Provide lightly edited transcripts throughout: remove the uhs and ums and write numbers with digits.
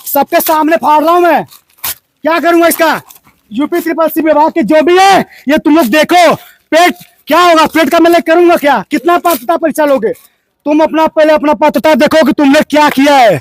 सबके सामने फाड़ रहा हूं मैं। क्या करूंगा इसका? यूपी ट्रिपल सी विभाग के जो भी है, ये तुम लोग देखो। पेट क्या होगा, पेट का मैं करूंगा क्या? कितना पात्रता परीक्षा लोगे तुम? पहले अपना पात्रता देखो कि तुमने क्या किया है।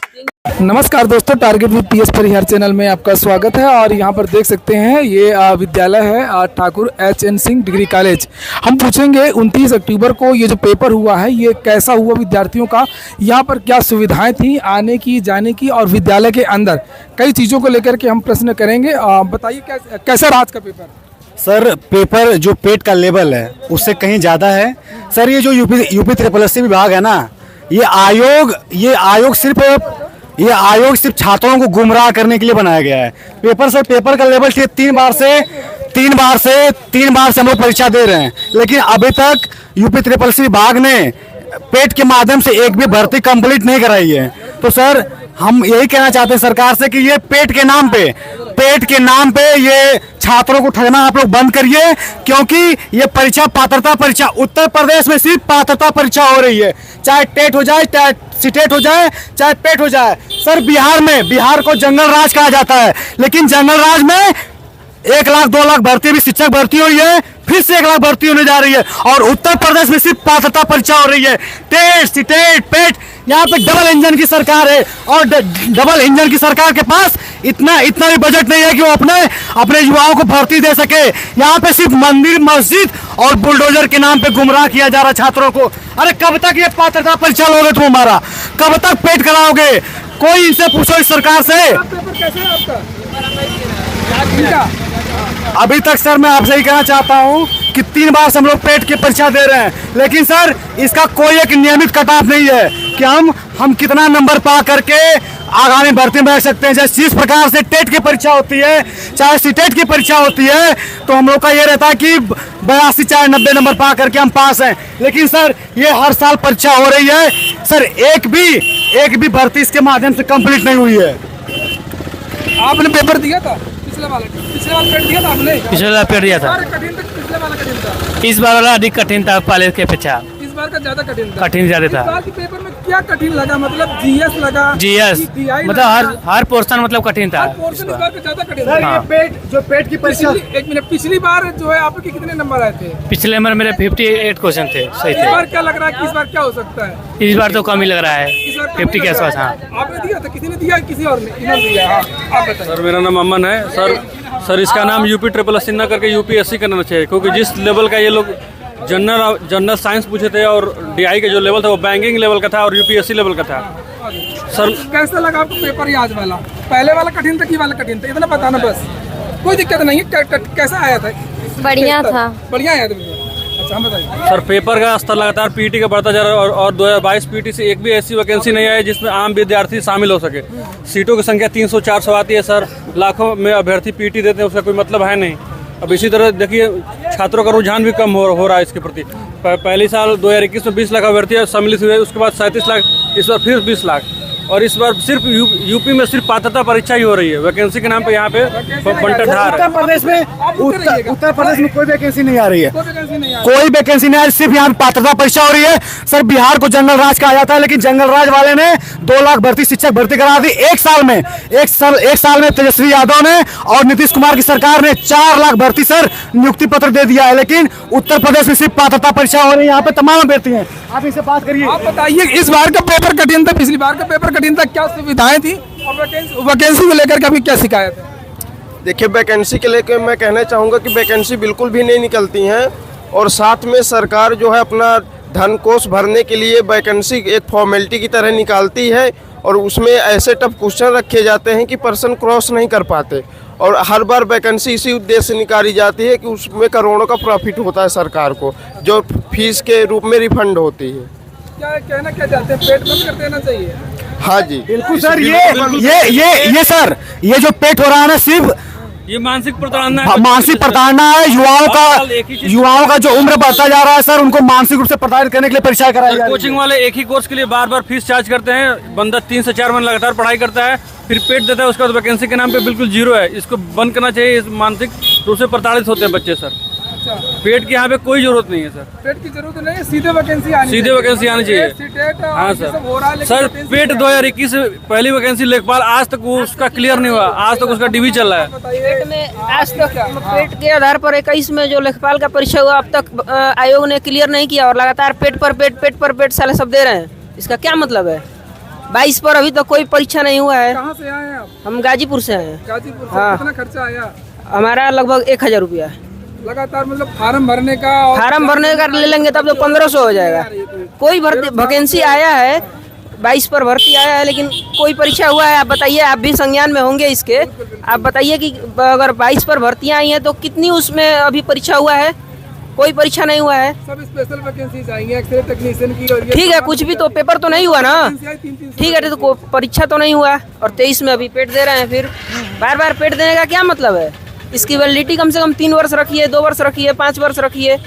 नमस्कार दोस्तों, target with PS Parihar channel में आपका स्वागत है। और यहाँ पर देख सकते हैं ये विद्यालय है Thakur H.N.. Singh degree college. हम पूछेंगे 29 अक्टूबर को ये जो पेपर हुआ है ये कैसा हुआ विद्यार्थियों का, यहाँ पर क्या सुविधाएं थी आने की जाने की, और विद्यालय के अंदर कई चीज़ों को लेकर के हम प्रश्न करेंगे। बताइए कैसा रहा आज का पेपर? सर पेपर जो पेट का लेवल है उससे कहीं ज़्यादा है सर। ये जो यूपी ट्रिपल सी विभाग है ना, ये आयोग सिर्फ छात्रों को गुमराह करने के लिए बनाया गया है। पेपर सर, पेपर का लेवल तीन बार से हम लोग परीक्षा दे रहे हैं, लेकिन अभी तक यूपी ट्रिपल सी विभाग ने पेट के माध्यम से एक भी भर्ती कंप्लीट नहीं कराई है। तो सर हम यही कहना चाहते हैं सरकार से कि ये पेट के नाम पे ये छात्रों को ठगना आप लोग बंद करिए, क्योंकि ये परीक्षा पात्रता परीक्षा उत्तर प्रदेश में सिर्फ पात्रता परीक्षा हो रही है। चाहे टेट हो जाए, चाहे सीटेट हो जाए, चाहे पेट हो जाए। सर बिहार को जंगल राज कहा जाता है, लेकिन जंगल राज में 1 लाख 2 लाख भर्ती भी शिक्षक भर्ती हुई है, फिर से 1 लाख भर्ती होने जा रही है। और उत्तर प्रदेश में सिर्फ पात्रता परीक्षा हो रही है। टेट सीटेट पेट, यहाँ पे डबल इंजन की सरकार है, और डबल इंजन की सरकार के पास इतना भी बजट नहीं है कि वो अपने युवाओं को भर्ती दे सके। यहाँ पे सिर्फ मंदिर मस्जिद और बुलडोजर के नाम पे गुमराह किया जा रहा है छात्रों को। अरे कब तक ये पात्रता परीक्षा लोगे तुम हमारा? कब तक पेट कराओगे? कोई इनसे पूछो इस सरकार से। अभी तक सर मैं आपसे ही कहना चाहता हूँ कि 3 बार से हम लोग पेट की परीक्षा दे रहे हैं, लेकिन सर इसका कोई एक नियमित कट ऑफ नहीं है कि हम कितना नंबर पा करके आगामी भर्ती में रह सकते हैं। जैसे जिस प्रकार से टेट की परीक्षा होती है, चाहे सीटेट की परीक्षा होती है, तो हम लोग का ये रहता है कि 82 चाहे 90 नंबर पा करके हम पास हैं। लेकिन सर ये हर साल परीक्षा हो रही है सर, एक भी भर्ती इसके माध्यम से कंप्लीट नहीं हुई है। आपने पेपर दिया था पिछले वाला पेपर दिया था आपने? पिछले वाला पेपर दिया था। पिछले वाला कठिन था, इस बार वाला अधिक कठिन था पहले के अपेक्षा। इस बार का ज्यादा कठिन था। कठिन ज्यादा था। इस बार के पेपर में क्या कठिन लगा? मतलब जीएस लगा? जीएस मतलब हर पोर्शन मतलब कठिन था। पोर्शन इस बार का ज्यादा कठिन सर था। ये पेट की परीक्षा, एक मिनट, पिछली बार जो है आपके कितने नंबर आए थे? पिछले बार मेरे 58 क्वेश्चन थे, सही इस थे। बार क्या लग रहा है कि इस बार क्या हो सकता है? इस बार तो कम ही लग रहा है, इस बार 50 के आसपास। हाँ, आपने दिया था? किसी ने दिया? किसी और ने दिया? हाँ, आप बताइए। सर मेरा नाम अमन है। सर इसका नाम यूपी ट्रिपल एस ना करके यूपीएससी करना चाहिए, क्योंकि जिस लेवल का ये लोग जनरल साइंस पूछे थे और डीआई का जो लेवल था वो बैंकिंग लेवल का था और यूपीएससी लेवल का था। सर कैसा लगा आपको पेपर? आज वाला पहले वाला कठिन था कि वाला कठिन था? इतना बताना बस, कोई दिक्कत नहीं है। कैसा आया था? बढ़िया था। बढ़िया आया था। अच्छा, हम बताइए। सर पेपर का स्तर लगातार पीटी का बढ़ता जा रहा है और 2022 पीटी से एक भी ऐसी वैकेंसी नहीं आई जिसमें आम विद्यार्थी शामिल हो सके। सीटों की संख्या 300-400 आती है सर, लाखों में अभ्यर्थी पीटी देते हैं, उसका कोई मतलब है नहीं। अब इसी तरह देखिए छात्रों का रुझान भी कम हो रहा है इसके प्रति। पहले साल 2021 में 20 लाख अभ्यर्थी सम्मिलित हुए, उसके बाद 37 लाख, इस बार फिर 20 लाख। और इस बार सिर्फ यूपी में सिर्फ पात्रता परीक्षा ही हो रही है, वैकेंसी के नाम पे यहाँ पे बंटरधार है। उत्तर प्रदेश में कोई वैकेंसी नहीं आ रही है, कोई वैकेंसी नहीं आ रही, सिर्फ यहाँ पात्रता परीक्षा हो रही है। सर बिहार को जंगल राज कहा जाता है, लेकिन जंगल राज वाले ने 2 लाख भर्ती शिक्षक भर्ती करा दी एक साल में तेजस्वी यादव ने और नीतीश कुमार की सरकार ने 4 लाख भर्ती सर नियुक्ति पत्र दे दिया है, लेकिन उत्तर प्रदेश में सिर्फ पात्रता परीक्षा हो रही है। यहाँ पे तमाम अभ्यर्थी हैं, आप इनसे बात करिए। आप बताइए, इस बार का पेपर कठिन था, पिछली बार का पेपर कठिन था, क्या सुविधाएं थी और वैकेंसी को लेकर कभी क्या शिकायत है? देखिए वैकेंसी के लेकर मैं कहना चाहूँगा कि वैकेंसी बिल्कुल भी नहीं निकलती हैं, और साथ में सरकार जो है अपना धन कोष भरने के लिए वैकेंसी एक फॉर्मेलिटी की तरह निकालती है, और उसमें ऐसे टफ क्वेश्चन रखे जाते हैं कि पर्सन क्रॉस नहीं कर पाते, और हर बार वैकेंसी इसी उद्देश्य से निकाली जाती है कि उसमें करोड़ों का प्रॉफिट होता है सरकार को, जो फीस के रूप में रिफंड होती है। क्या कहना क्या चाहते हैं? पेट बंद कर देना चाहिए? हाँ जी बिल्कुल सर। ये सर ये जो पेट हो रहा है ना, सिर्फ ये मानसिक प्रताड़ना है। युवाओं का जो उम्र बढ़ता जा रहा है सर, उनको मानसिक रूप से प्रताड़ित करने के लिए परीक्षा कराई जा रही है। कोचिंग वाले एक ही कोर्स के लिए बार फीस चार्ज करते हैं, बंदा 3 से 4 महीने लगातार पढ़ाई करता है, फिर पेट देता है, उसके बाद वैकेंसी के नाम पे बिल्कुल जीरो है। इसको बंद करना चाहिए, मानसिक रूप से प्रताड़ित होते हैं बच्चे सर। अच्छा, पेट की यहाँ पे कोई जरूरत नहीं है सर। पेट की जरूरत नहीं है, सीधे वैकेंसी आनी सीधे वैकेंसी आनी चाहिए। सीटेट और हाँ ये सर। सब हो रहा है, लेकिन सर वैकेंसी पेट नहीं 2021 से पहली वैकेंसी लेखपाल आज तक वो उसका क्लियर नहीं हुआ, आज तक उसका डिवी चल रहा है। बताइए में आज तक पेट के आधार पर 21 में जो लेखपाल का परीक्षा हुआ अब तक आयोग ने क्लियर नहीं किया और लगातार पेट पर पेट साले सब दे रहे हैं। इसका क्या मतलब है? 22 पर अभी तक कोई परीक्षा नहीं हुआ है। कहाँ से आए हैं आप? हम गाजीपुर से आए हैं। गाजीपुर से। हाँ। कितना खर्चा आया? हमारा लगभग 1000 रुपया है। लगातार मतलब फार्म भरने का और फार्म भरने का ले लेंगे तब तो 1500 हो जाएगा। कोई भर्ती वैकेंसी आया है, 22 पर भर्ती आया है, लेकिन कोई परीक्षा हुआ है? आप बताइए, आप भी संज्ञान में होंगे इसके। आप बताइए कि अगर 22 पर भर्तियां आई हैं तो कितनी उसमें अभी परीक्षा हुआ है? कोई परीक्षा नहीं हुआ है। सब स्पेशल वैकेंसी आएंगे, एक्सरे टेक्नीशियन की और ये ठीक है, कुछ भी तो पेपर तो नहीं हुआ ना। तीन ठीक है, तो परीक्षा तो नहीं हुआ और 23 में अभी पेट दे रहे हैं। फिर बार बार पेट देने का क्या मतलब है? इसकी वैलिडिटी कम से कम 3 वर्ष रखिए, 2 वर्ष रखिए, 5 वर्ष रखिए।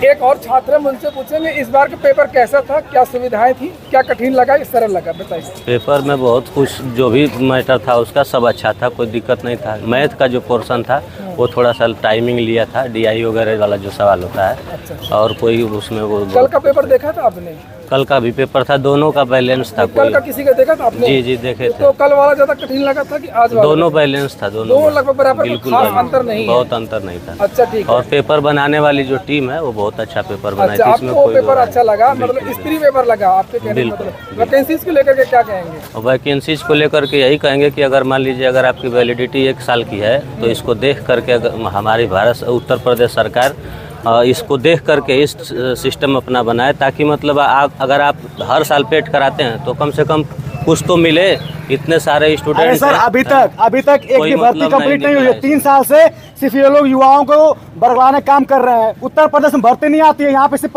एक और छात्र हम उनसे पूछेंगे इस बार का पेपर कैसा था, क्या सुविधाएं थी, क्या कठिन लगा, सरल लगा, बताइए। पेपर में बहुत कुछ जो भी मैटर था उसका सब अच्छा था, कोई दिक्कत नहीं था। मैथ का जो पोर्शन था वो थोड़ा सा टाइमिंग लिया था, DI वगैरह वाला जो सवाल होता है। अच्छा। और कोई उसमें वो कल का पेपर देखा था आपने? कल का भी पेपर था, दोनों का बैलेंस था। कल का किसी का देखा था आपने? जी जी देखे थे। तो कल वाला ज्यादा कठिन लगा था कि आज वाला? दोनों बैलेंस था, दोनों लगभग बराबर, बिल्कुल खास बराबर। अंतर नहीं है। बहुत अंतर नहीं था। अच्छा, ठीक है। और पेपर बनाने वाली जो टीम है वो बहुत अच्छा पेपर बनाई अच्छा, थी, इसमें आपको कोई पेपर दो राय अच्छा लगा, नहीं। मतलब स्त्री पेपर लगा आपके कहने का बिल्कुल, मतलब। वैकेंसीज को लेकर के क्या कहेंगे? और वैकेंसीज को लेकर के यही कहेंगे कि अगर मान लीजिए अगर आपकी वैलिडिटी 1 साल की है तो इसको देख करके हमारी उत्तर प्रदेश सरकार इसको देख करके इस सिस्टम अपना बनाए, ताकि मतलब आप अगर आप हर साल पेट कराते हैं तो कम से कम कुछ तो मिले। इतने सारे अरे स्टूडेंट सर अभी तक एक कोई भी भर्ती मतलब कंप्लीट नहीं हुई है। निकला 3 साल से सिर्फ ये लोग युवाओं को बरगलाने काम कर रहे हैं। उत्तर प्रदेश में भर्ती नहीं आती है, यहाँ पे सिर्फ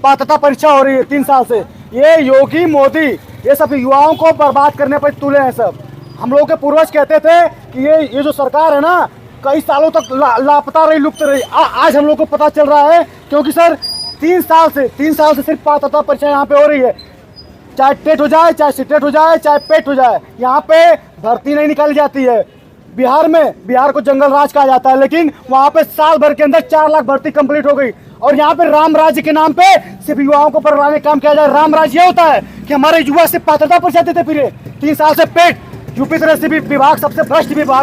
पात्रता परीक्षा हो रही है 3 साल से। ये योगी मोदी ये सब युवाओं को बर्बाद करने पर तुले हैं सब। हम लोग के पूर्वज कहते थे कि ये जो सरकार है ना कई सालों तक लापता रही, लुप्त रही। आज हम लोग को पता चल रहा है, क्योंकि सर 3 साल से सिर्फ पात्रता परीक्षा यहाँ पे हो रही है। चाहे टेट हो जाए, चाहे सीटेट हो जाए, चाहे पेट हो जाए, यहाँ पे भर्ती नहीं निकाली जाती है। बिहार को जंगल राज कहा जाता है, लेकिन वहाँ पे साल भर के अंदर 4 लाख भर्ती कंप्लीट हो गई। और यहाँ पे राम राज्य के नाम पे सिर्फ युवाओं को बरगलाने का काम किया जाए। राम राज्य ये होता है कि हमारे युवा से पात्रता परीक्षा देते फिर 3 साल से पेट। यूपी तरह से भी विभाग सबसे भ्रष्ट विभाग